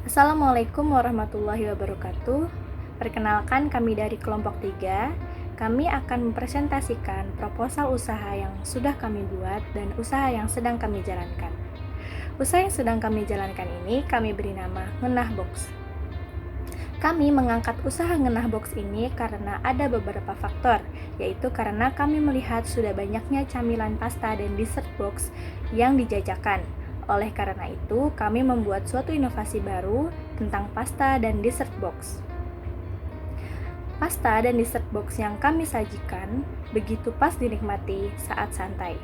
Assalamualaikum warahmatullahi wabarakatuh. Perkenalkan, kami dari kelompok 3. Kami akan mempresentasikan proposal usaha yang sudah kami buat dan usaha yang sedang kami jalankan. Usaha yang sedang kami jalankan ini kami beri nama Ngenah Box. Kami mengangkat usaha Ngenah Box ini karena ada beberapa faktor, yaitu karena kami melihat sudah banyaknya camilan pasta dan dessert box yang dijajakan. Oleh karena itu, kami membuat suatu inovasi baru tentang pasta dan dessert box. Pasta dan dessert box yang kami sajikan begitu pas dinikmati saat santai.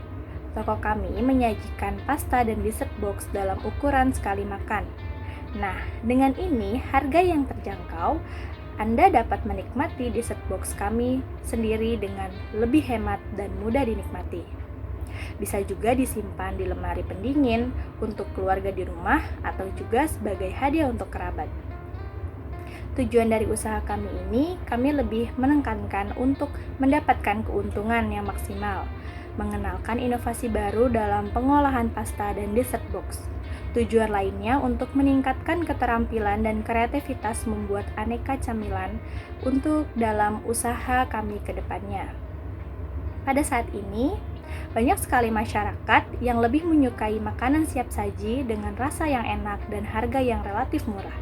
Toko kami menyajikan pasta dan dessert box dalam ukuran sekali makan. Nah, dengan ini harga yang terjangkau, Anda dapat menikmati dessert box kami sendiri dengan lebih hemat dan mudah dinikmati. Bisa juga disimpan di lemari pendingin untuk keluarga di rumah atau juga sebagai hadiah untuk kerabat. Tujuan dari usaha kami ini, kami lebih menekankan untuk mendapatkan keuntungan yang maksimal, mengenalkan inovasi baru dalam pengolahan pasta dan dessert box. Tujuan lainnya untuk meningkatkan keterampilan dan kreativitas membuat aneka camilan untuk dalam usaha kami ke depannya. Pada saat ini, banyak sekali masyarakat yang lebih menyukai makanan siap saji dengan rasa yang enak dan harga yang relatif murah.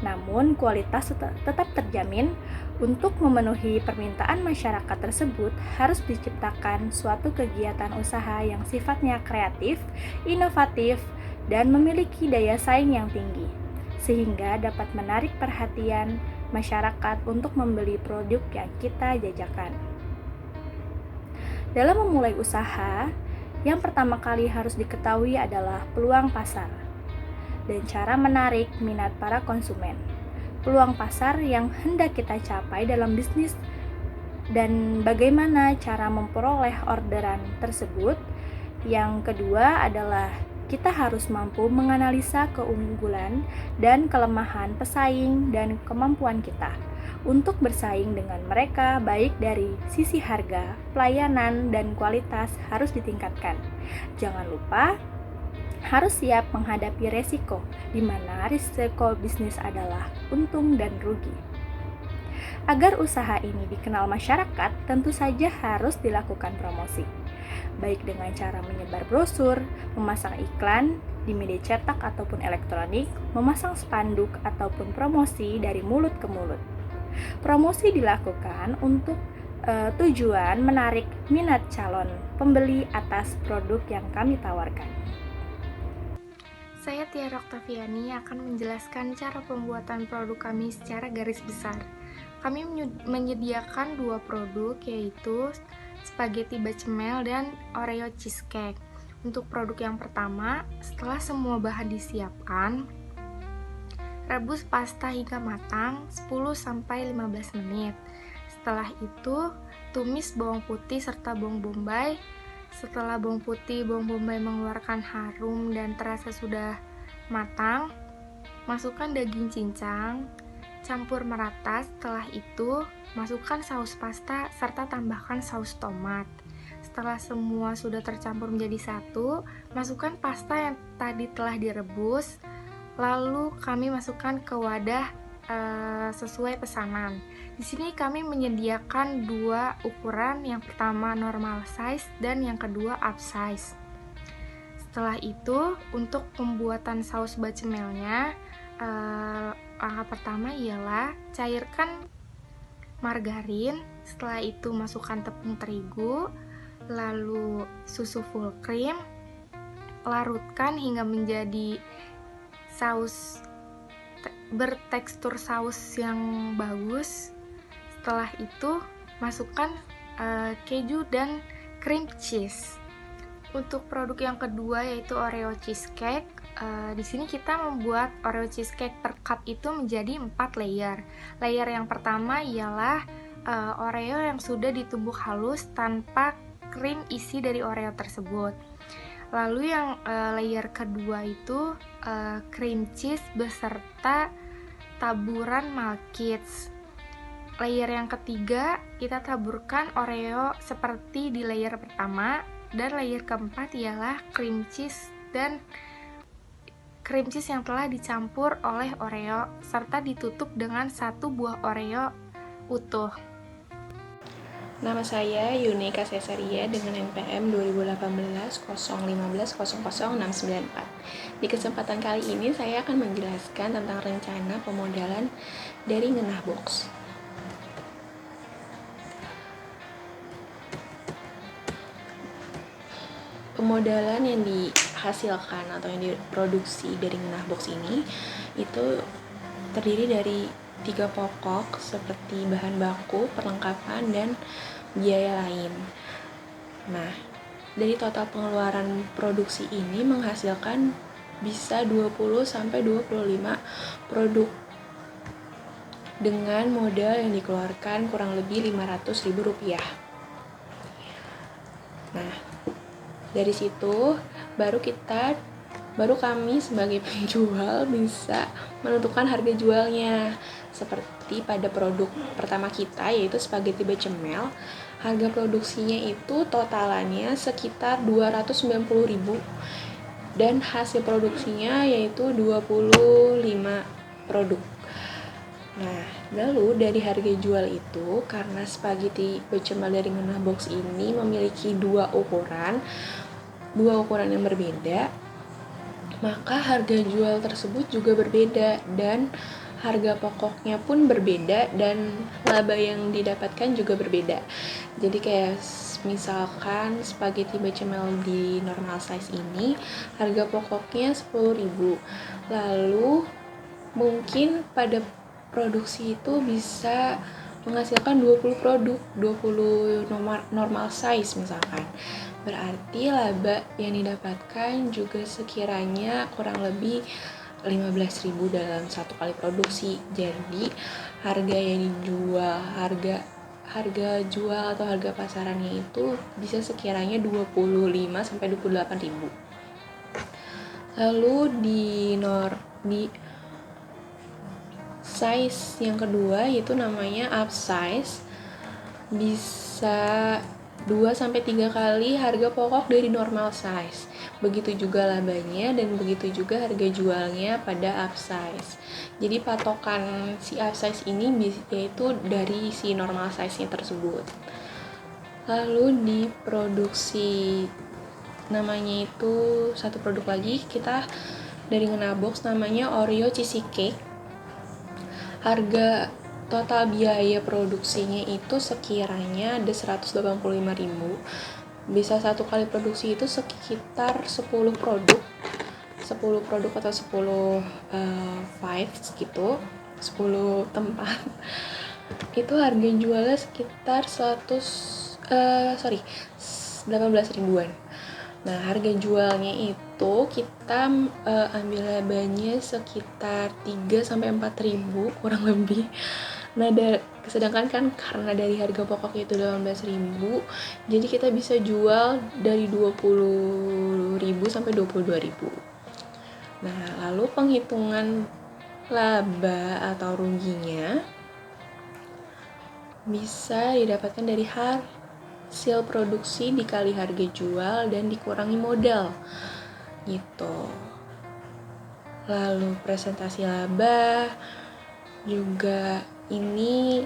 Namun, kualitas tetap terjamin. Untuk memenuhi permintaan masyarakat tersebut, harus diciptakan suatu kegiatan usaha yang sifatnya kreatif, inovatif, dan memiliki daya saing yang tinggi, sehingga dapat menarik perhatian masyarakat untuk membeli produk yang kita jajakan. Dalam memulai usaha, yang pertama kali harus diketahui adalah peluang pasar dan cara menarik minat para konsumen. Peluang pasar yang hendak kita capai dalam bisnis dan bagaimana cara memperoleh orderan tersebut. Yang kedua adalah kita harus mampu menganalisa keunggulan dan kelemahan pesaing dan kemampuan kita untuk bersaing dengan mereka, baik dari sisi harga, pelayanan, dan kualitas harus ditingkatkan. Jangan lupa harus siap menghadapi resiko, di mana risiko bisnis adalah untung dan rugi. Agar usaha ini dikenal masyarakat, tentu saja harus dilakukan promosi, baik dengan cara menyebar brosur, memasang iklan di media cetak ataupun elektronik, memasang spanduk ataupun promosi dari mulut ke mulut. Promosi dilakukan untuk tujuan menarik minat calon pembeli atas produk yang kami tawarkan. Saya Tiara Oktaviani akan menjelaskan cara pembuatan produk kami secara garis besar. Kami menyediakan dua produk, yaitu spaghetti bechamel dan Oreo cheesecake. Untuk produk yang pertama, setelah semua bahan disiapkan, rebus pasta hingga matang 10-15 menit. Setelah itu, tumis bawang putih serta bawang bombay. Setelah bawang putih, bawang bombay mengeluarkan harum dan terasa sudah matang, masukkan daging cincang, campur merata. Setelah itu, masukkan saus pasta serta tambahkan saus tomat. Setelah semua sudah tercampur menjadi satu, masukkan pasta yang tadi telah direbus. Lalu kami masukkan ke wadah sesuai pesanan. Di sini kami menyediakan dua ukuran, yang pertama normal size dan yang kedua upsize. Setelah itu, untuk pembuatan saus bechamelnya, langkah pertama ialah cairkan margarin. Setelah itu masukkan tepung terigu, lalu susu full cream, larutkan hingga menjadi saus bertekstur saus yang bagus. Setelah itu masukkan keju dan cream cheese. Untuk produk yang kedua yaitu Oreo cheesecake. Di sini kita membuat Oreo cheesecake per cup itu menjadi 4 layer. Layer yang pertama ialah Oreo yang sudah ditumbuk halus tanpa krim isi dari Oreo tersebut. Lalu yang layer kedua itu cream cheese beserta taburan malkits. Layer yang ketiga kita taburkan Oreo seperti di layer pertama, dan layer keempat ialah cream cheese dan krim cheese yang telah dicampur oleh Oreo serta ditutup dengan 1 buah Oreo utuh. Nama saya Yunika Cesaria dengan NPM 2018 015 00694. Di kesempatan kali ini saya akan menjelaskan tentang rencana pemodalan dari Ngenah Box. Pemodalan yang dihasilkan atau yang diproduksi dari Ngenah Box ini itu terdiri dari 3 pokok seperti bahan baku, perlengkapan, dan biaya lain. Nah, dari total pengeluaran produksi ini menghasilkan bisa 20-25 produk dengan modal yang dikeluarkan kurang lebih Rp500.000. Nah, dari situ baru kami sebagai penjual bisa menentukan harga jualnya. Seperti pada produk pertama kita, yaitu spaghetti bechamel, harga produksinya itu totalannya sekitar 290.000 dan hasil produksinya yaitu 25 produk. Nah, lalu dari harga jual itu, karena spaghetti bechamel dari Ngenah Box ini memiliki dua ukuran yang berbeda, maka harga jual tersebut juga berbeda dan harga pokoknya pun berbeda dan laba yang didapatkan juga berbeda. Jadi kayak misalkan spaghetti bechamel di normal size ini harga pokoknya 10.000. Lalu mungkin pada produksi itu bisa menghasilkan 20 produk, 20 normal size misalkan. Berarti laba yang didapatkan juga sekiranya kurang lebih 15.000 dalam satu kali produksi. Jadi harga yang dijual, harga jual atau harga pasarannya itu bisa sekiranya 25-28.000. Lalu di size yang kedua yaitu namanya up size, bisa 2-3 kali harga pokok dari normal size. Begitu juga labanya dan begitu juga harga jualnya pada up size. Jadi patokan si up size ini yaitu dari si normal size-nya tersebut. Lalu di produksi namanya itu satu produk lagi kita dari Ngenah Box namanya Oreo Cheesecake. Harga total biaya produksinya itu sekiranya ada 185.000. Bisa satu kali produksi itu sekitar 10 produk atau 10 vibes gitu, 10 tempat. Itu harga jualnya sekitar 18 ribuan. Nah, harga jualnya itu kita ambil labanya sekitar 3-4 ribu kurang lebih. Nah, sedangkan kan karena dari harga pokoknya itu 18.000, jadi kita bisa jual dari 20.000 sampai 22.000. Nah, lalu penghitungan laba atau ruginya bisa didapatkan dari hasil produksi dikali harga jual dan dikurangi modal gitu. Lalu presentasi laba juga ini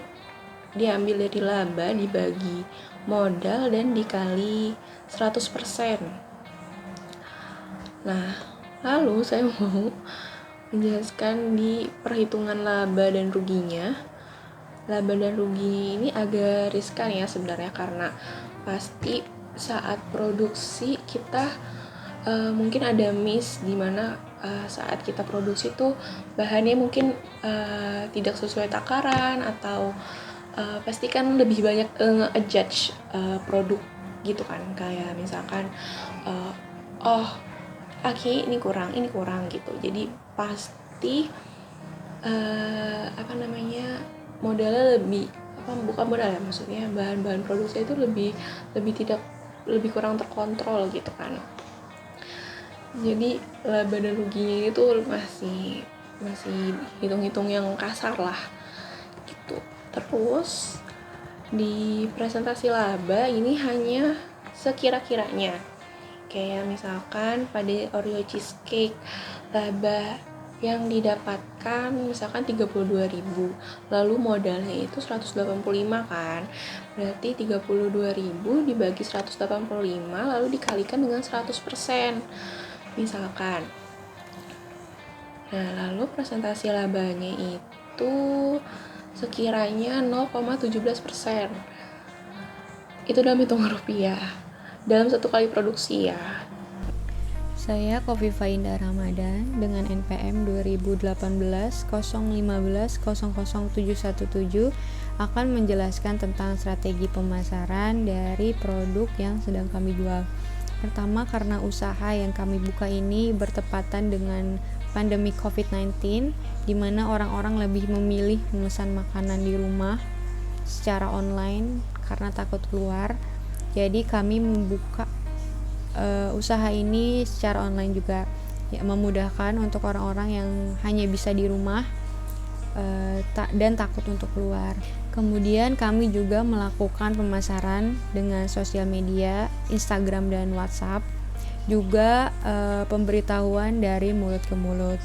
diambil dari laba dibagi modal dan dikali 100%. Nah, lalu saya mau menjelaskan di perhitungan laba dan ruginya. Laba dan ruginya ini agak riskan ya sebenarnya, karena pasti saat produksi kita mungkin ada miss di mana saat kita produksi tuh bahannya mungkin tidak sesuai takaran, atau pasti kan lebih banyak nge-judge produk gitu kan, kayak misalkan ini kurang gitu. Jadi pasti modalnya bukan modal ya, maksudnya bahan-bahan produksi itu lebih kurang terkontrol gitu kan. Jadi laba dan ruginya itu masih hitung-hitung yang kasar lah gitu. Terus di presentasi laba ini hanya sekira-kiranya, Kayak misalkan pada Oreo cheesecake, laba yang didapatkan misalkan 32.000, lalu modalnya itu 185 kan. Berarti 32.000 dibagi 185 lalu dikalikan dengan 100% misalkan. Nah, lalu presentasi labanya itu sekiranya 0,17%. Itu dalam hitungan rupiah dalam satu kali produksi ya. Saya Kofifa Indah Ramadan dengan NPM 2018-015-000717 akan menjelaskan tentang strategi pemasaran dari produk yang sedang kami jual. Pertama, karena usaha yang kami buka ini bertepatan dengan pandemi COVID-19, di mana orang-orang lebih memilih memesan makanan di rumah secara online karena takut keluar. Jadi kami membuka usaha ini secara online juga, ya, memudahkan untuk orang-orang yang hanya bisa di rumah dan takut untuk keluar. Kemudian kami juga melakukan pemasaran dengan sosial media, Instagram dan WhatsApp, juga pemberitahuan dari mulut ke mulut.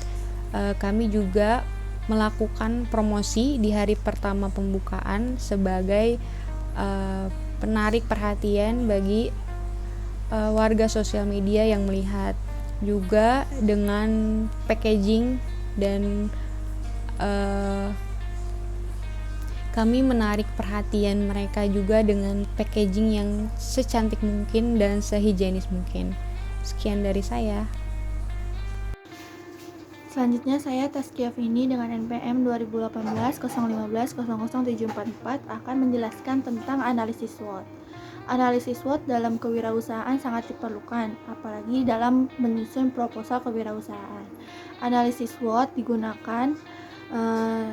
Kami juga melakukan promosi di hari pertama pembukaan sebagai penarik perhatian bagi warga sosial media yang melihat, juga dengan packaging dan kami menarik perhatian mereka juga dengan packaging yang secantik mungkin dan sehigienis mungkin. Sekian dari saya. Selanjutnya saya Taskia Vini dengan NPM 2018-015-00744 akan menjelaskan tentang analisis SWOT. Analisis SWOT dalam kewirausahaan sangat diperlukan, apalagi dalam menyusun proposal kewirausahaan. Analisis SWOT digunakan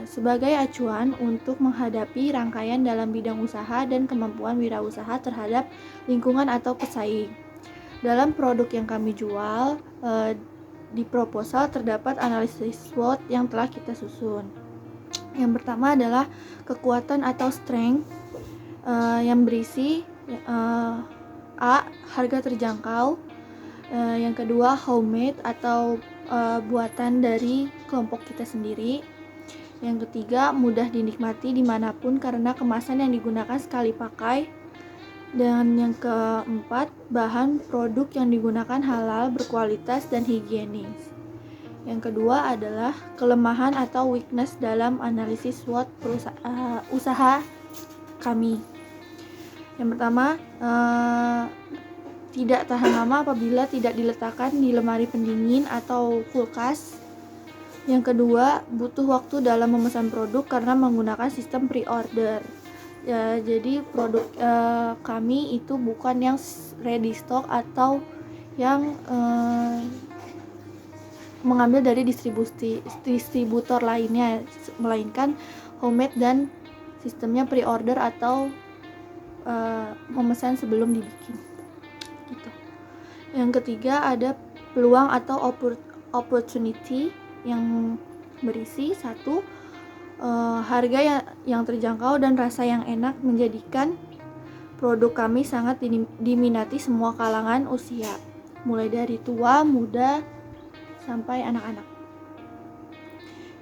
sebagai acuan untuk menghadapi rangkaian dalam bidang usaha dan kemampuan wirausaha terhadap lingkungan atau pesaing. Dalam produk yang kami jual, di proposal terdapat analisis SWOT yang telah kita susun. Yang pertama adalah kekuatan atau strength yang berisi A. Harga terjangkau. Yang kedua, homemade atau buatan dari kelompok kita sendiri. Yang ketiga, mudah dinikmati dimanapun karena kemasan yang digunakan sekali pakai. Dan yang keempat, bahan produk yang digunakan halal, berkualitas, dan higienis. Yang kedua adalah kelemahan atau weakness dalam analisis SWOT usaha kami. Yang pertama, tidak tahan lama apabila tidak diletakkan di lemari pendingin atau kulkas. Yang kedua, butuh waktu dalam memesan produk karena menggunakan sistem pre-order. Ya, jadi produk kami itu bukan yang ready stock atau yang mengambil dari distributor lainnya, melainkan homemade dan sistemnya pre-order atau memesan sebelum dibikin gitu. Yang ketiga ada peluang atau opportunity yang berisi satu, harga yang terjangkau dan rasa yang enak menjadikan produk kami sangat diminati semua kalangan usia, mulai dari tua, muda, sampai anak-anak.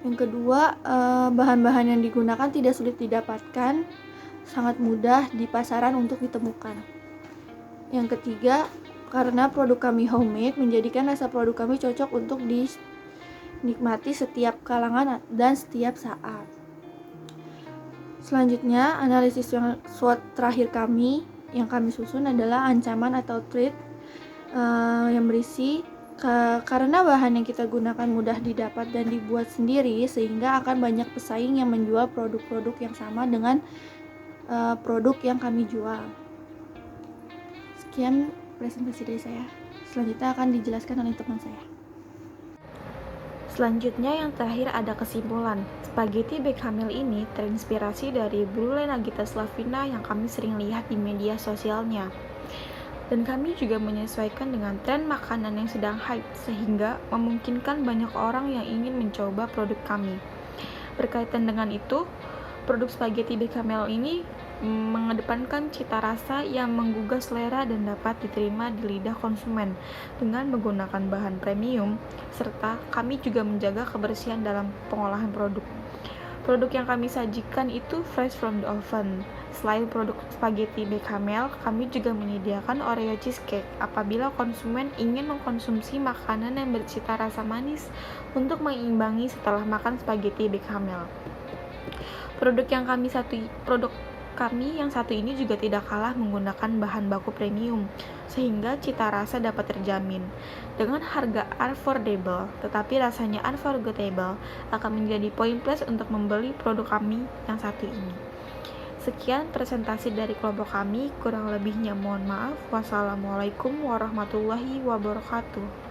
Yang kedua, bahan-bahan yang digunakan tidak sulit didapatkan, sangat mudah di pasaran untuk ditemukan. Yang ketiga, karena produk kami homemade menjadikan rasa produk kami cocok untuk dinikmati setiap kalangan dan setiap saat. Selanjutnya, analisis yang SWOT terakhir kami yang kami susun adalah ancaman atau threat yang berisi karena bahan yang kita gunakan mudah didapat dan dibuat sendiri, sehingga akan banyak pesaing yang menjual produk-produk yang sama dengan produk yang kami jual. Sekian presentasi dari saya. Selanjutnya akan dijelaskan oleh teman saya. Selanjutnya yang terakhir ada kesimpulan. Spaghetti bechamel ini terinspirasi dari brulee Nagita Slavina yang kami sering lihat di media sosialnya. Dan kami juga menyesuaikan dengan tren makanan yang sedang hype, sehingga memungkinkan banyak orang yang ingin mencoba produk kami. Berkaitan dengan itu, produk spaghetti bechamel ini mengedepankan cita rasa yang menggugah selera dan dapat diterima di lidah konsumen dengan menggunakan bahan premium, serta kami juga menjaga kebersihan dalam pengolahan produk. Produk yang kami sajikan itu fresh from the oven. Selain produk spaghetti bechamel, kami juga menyediakan Oreo cheesecake apabila konsumen ingin mengkonsumsi makanan yang bercita rasa manis untuk mengimbangi setelah makan spaghetti bechamel. Produk kami yang satu ini juga tidak kalah menggunakan bahan baku premium, sehingga cita rasa dapat terjamin. Dengan harga affordable, tetapi rasanya unforgettable, akan menjadi poin plus untuk membeli produk kami yang satu ini. Sekian presentasi dari kelompok kami, kurang lebihnya mohon maaf. Wassalamualaikum warahmatullahi wabarakatuh.